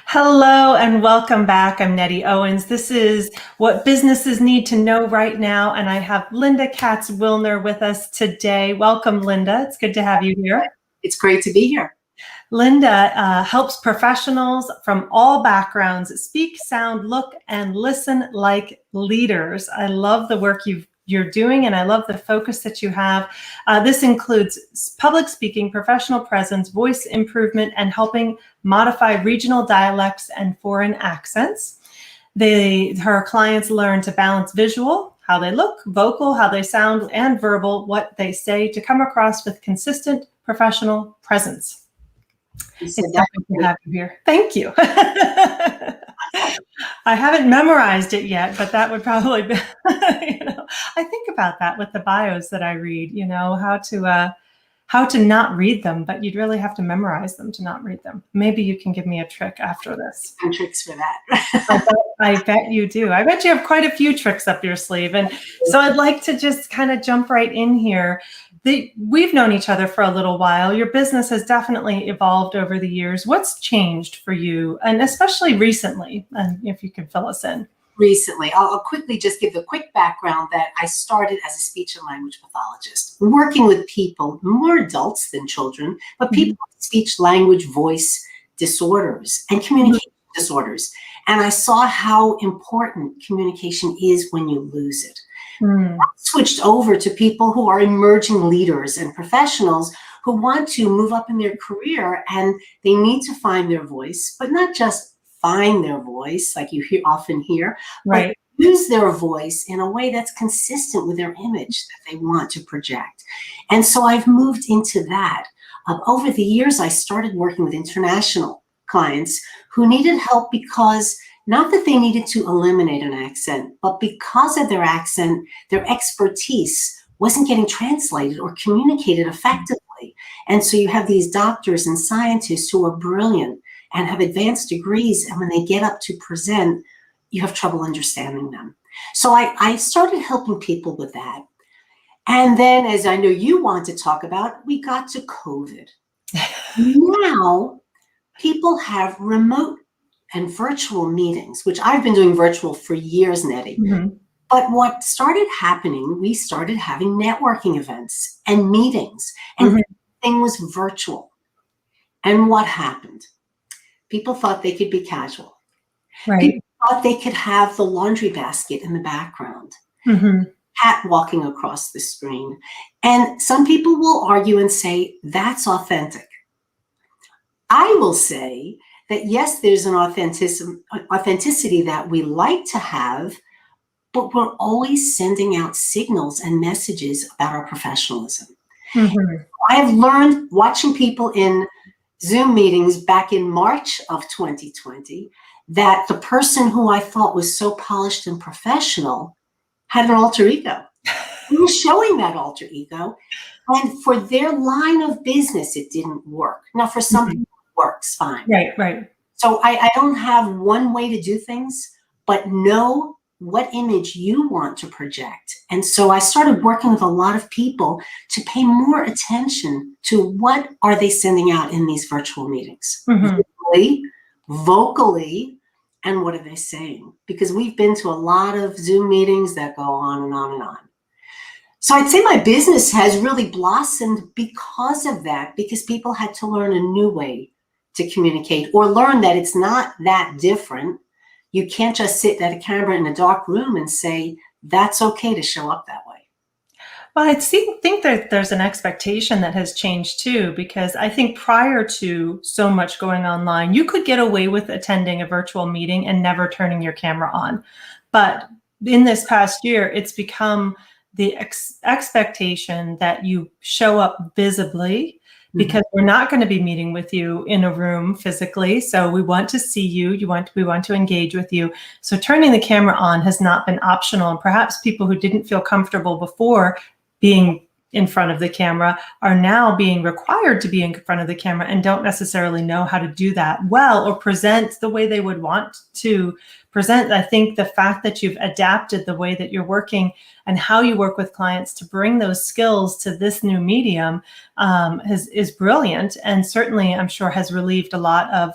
Hello and welcome back. I'm Nettie Owens. This is what businesses need to know right now. And I have Lynda Katz Wilner with us today. Welcome, Lynda. It's good to have you here. It's great to be here. Lynda helps professionals from all backgrounds speak, sound, look, and listen like leaders. I love the work you're doing, and I love the focus that you have. This includes public speaking, professional presence, voice improvement, and helping modify regional dialects and foreign accents. Her clients learn to balance visual, how they look, vocal, how they sound, and verbal, what they say, to come across with consistent professional presence. It's lovely to have you here. Thank you. I haven't memorized it yet, but that would probably be, I think about that with the bios that I read, how to not read them, but you'd really have to memorize them to not read them. Maybe you can give me a trick after this. Some tricks for that. I bet you do. I bet you have quite a few tricks up your sleeve. And so I'd like to just kind of jump right in here. We've known each other for a little while. Your business has definitely evolved over the years. What's changed for you, and especially recently? And if you could fill us in. Recently, I'll quickly just give the quick background that I started as a speech and language pathologist, working with people, more adults than children, but people with speech, language, voice disorders and communication disorders. And I saw how important communication is when you lose it. I switched over to people who are emerging leaders and professionals who want to move up in their career, and they need to find their voice, but not just find their voice like you often hear, right? But use their voice in a way that's consistent with their image that they want to project. And so I've moved into that. Over the years, I started working with international clients who needed help because not that they needed to eliminate an accent, but because of their accent, their expertise wasn't getting translated or communicated effectively. And so you have these doctors and scientists who are brilliant and have advanced degrees, and when they get up to present, you have trouble understanding them. So I started helping people with that. And then, as I know you want to talk about, we got to COVID. Now, people have remote and virtual meetings, which I've been doing virtual for years, Nettie. But what started happening, we started having networking events and meetings, and everything was virtual. And what happened? People thought they could be casual. Right. People thought they could have the laundry basket in the background, cat walking across the screen. And some people will argue and say, that's authentic. I will say that yes, there's an authenticity that we like to have, but we're always sending out signals and messages about our professionalism. I have learned watching people in Zoom meetings back in March of 2020 that the person who I thought was so polished and professional had an alter ego. He was showing that alter ego, and for their line of business, it didn't work. Now, for some people, it works fine. Right. So I don't have one way to do things, but know what image you want to project. And so I started working with a lot of people to pay more attention to what are they sending out in these virtual meetings, visually, vocally, and what are they saying? Because we've been to a lot of Zoom meetings that go on and on and on. So I'd say my business has really blossomed because of that, because people had to learn a new way to communicate, or learn that it's not that different. You can't just sit at a camera in a dark room and say, that's okay to show up that way. Well, I think that there's an expectation that has changed too, because I think prior to so much going online, you could get away with attending a virtual meeting and never turning your camera on. But in this past year, it's become the expectation that you show up visibly, because we're not going to be meeting with you in a room physically. So we want to see you. We want to engage with you. So turning the camera on has not been optional. And perhaps people who didn't feel comfortable before being in front of the camera are now being required to be in front of the camera and don't necessarily know how to do that well or present the way they would want to present. I think the fact that you've adapted the way that you're working and how you work with clients to bring those skills to this new medium is brilliant, and certainly I'm sure has relieved a lot of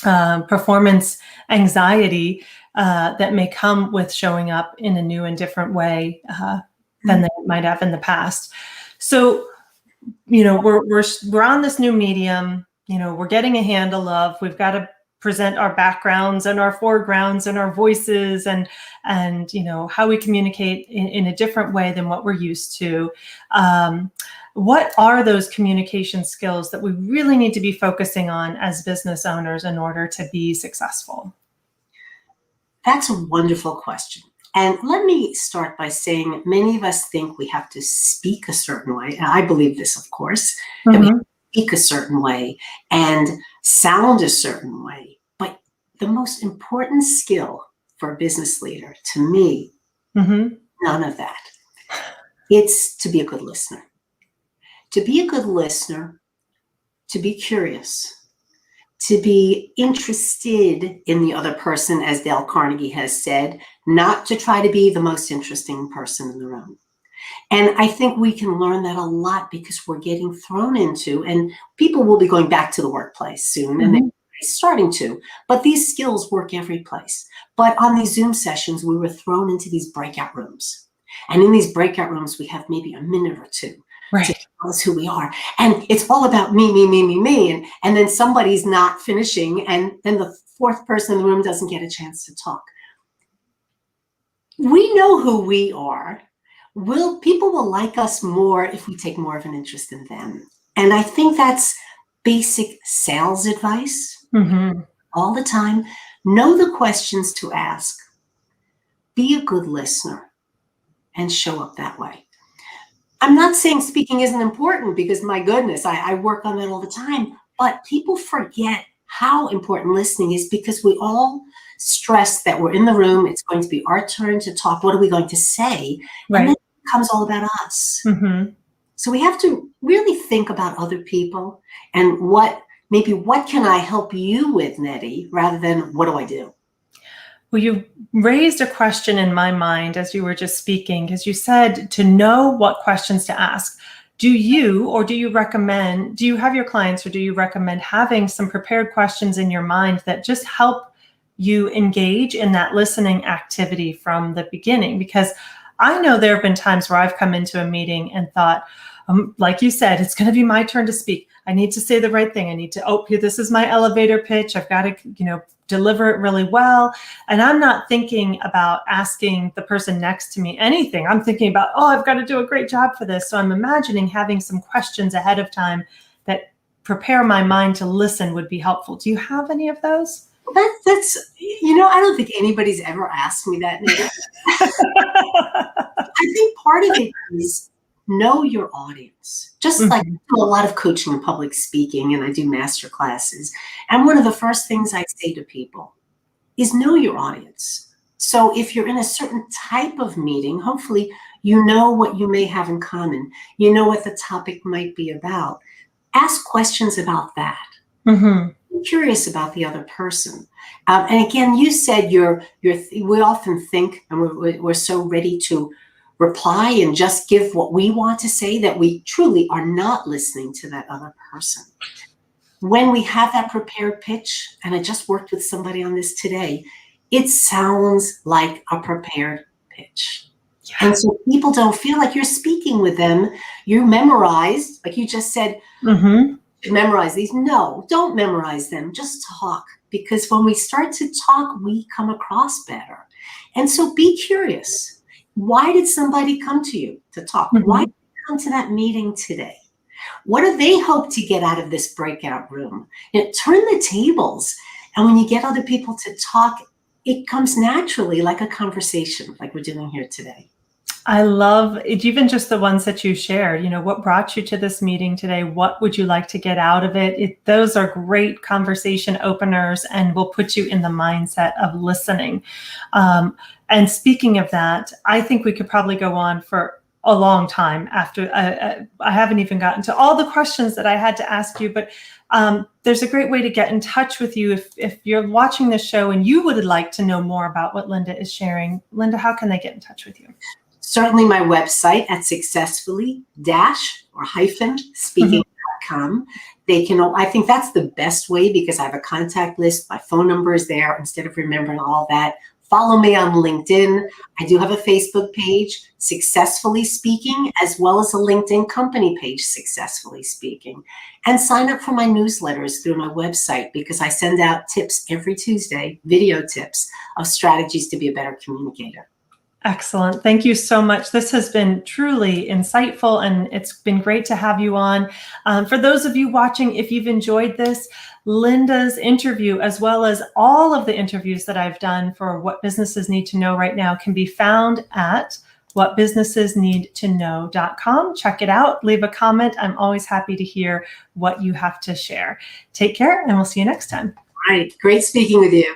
performance anxiety that may come with showing up in a new and different way than they might have in the past. So, we're on this new medium. We're getting a handle of. We've got to present our backgrounds and our foregrounds and our voices and how we communicate in a different way than what we're used to. What are those communication skills that we really need to be focusing on as business owners in order to be successful? That's a wonderful question. And let me start by saying many of us think we have to speak a certain way. And I believe this, of course, that we have to speak a certain way and sound a certain way. But the most important skill for a business leader, to me, none of that. It's to be a good listener. To be a good listener, to be curious, to be interested in the other person, as Dale Carnegie has said, not to try to be the most interesting person in the room. And I think we can learn that a lot because we're getting thrown into, and people will be going back to the workplace soon, and they're starting to, but these skills work every place. But on these Zoom sessions, we were thrown into these breakout rooms. And in these breakout rooms, we have maybe a minute or two to tell us who we are. And it's all about me, me, me, me, me. And then somebody's not finishing, and then the fourth person in the room doesn't get a chance to talk. We know who we are. People will like us more if we take more of an interest in them. And I think that's basic sales advice all the time. Know the questions to ask. Be a good listener and show up that way. I'm not saying speaking isn't important, because my goodness, I work on that all the time, but people forget how important listening is because we all stress that we're in the room. It's going to be our turn to talk. What are we going to say? And then it becomes all about us. So we have to really think about other people and what can I help you with, Nettie, rather than what do I do? Well, you raised a question in my mind as you were just speaking, because you said to know what questions to ask. Do you have your clients, or do you recommend having some prepared questions in your mind that just help you engage in that listening activity from the beginning? Because I know there have been times where I've come into a meeting and thought, like you said, it's going to be my turn to speak. I need to say the right thing. I need to, this is my elevator pitch. I've got to, deliver it really well. And I'm not thinking about asking the person next to me anything. I'm thinking about, I've got to do a great job for this. So I'm imagining having some questions ahead of time that prepare my mind to listen would be helpful. Do you have any of those? That's I don't think anybody's ever asked me that. I think part of it is know your audience. Just like I do a lot of coaching and public speaking, and I do master classes. And one of the first things I say to people is know your audience. So if you're in a certain type of meeting, hopefully you know what you may have in common. You know what the topic might be about. Ask questions about that. Be curious about the other person. And again, you said we often think, and we're so ready to reply and just give what we want to say, that we truly are not listening to that other person. When we have that prepared pitch, and I just worked with somebody on this today, it sounds like a prepared pitch. And so people don't feel like you're speaking with them. You memorized, like you just said, memorize these. No, don't memorize them. Just talk. Because when we start to talk, we come across better. And so be curious. Why did somebody come to you to talk? Why did they come to that meeting today? What do they hope to get out of this breakout room? Turn the tables. And when you get other people to talk, it comes naturally, like a conversation, like we're doing here today. I love it, even just the ones that you shared. What brought you to this meeting today? What would you like to get out of it? Those are great conversation openers and will put you in the mindset of listening. And speaking of that, I think we could probably go on for a long time after I haven't even gotten to all the questions that I had to ask you, but there's a great way to get in touch with you if you're watching this show and you would like to know more about what Lynda is sharing. Lynda, how can they get in touch with you? Certainly my website at successfully-speaking.com. linda.com. I think that's the best way because I have a contact list. My phone number is there instead of remembering all that. Follow me on LinkedIn. I do have a Facebook page, Successfully Speaking, as well as a LinkedIn company page, Successfully Speaking. And sign up for my newsletters through my website because I send out tips every Tuesday, video tips of strategies to be a better communicator. Excellent. Thank you so much. This has been truly insightful, and it's been great to have you on. For those of you watching, if you've enjoyed this, Lynda's interview, as well as all of the interviews that I've done for What Businesses Need to Know right now, can be found at whatbusinessesneedtoknow.com. Check it out. Leave a comment. I'm always happy to hear what you have to share. Take care, and we'll see you next time. All right. Great speaking with you.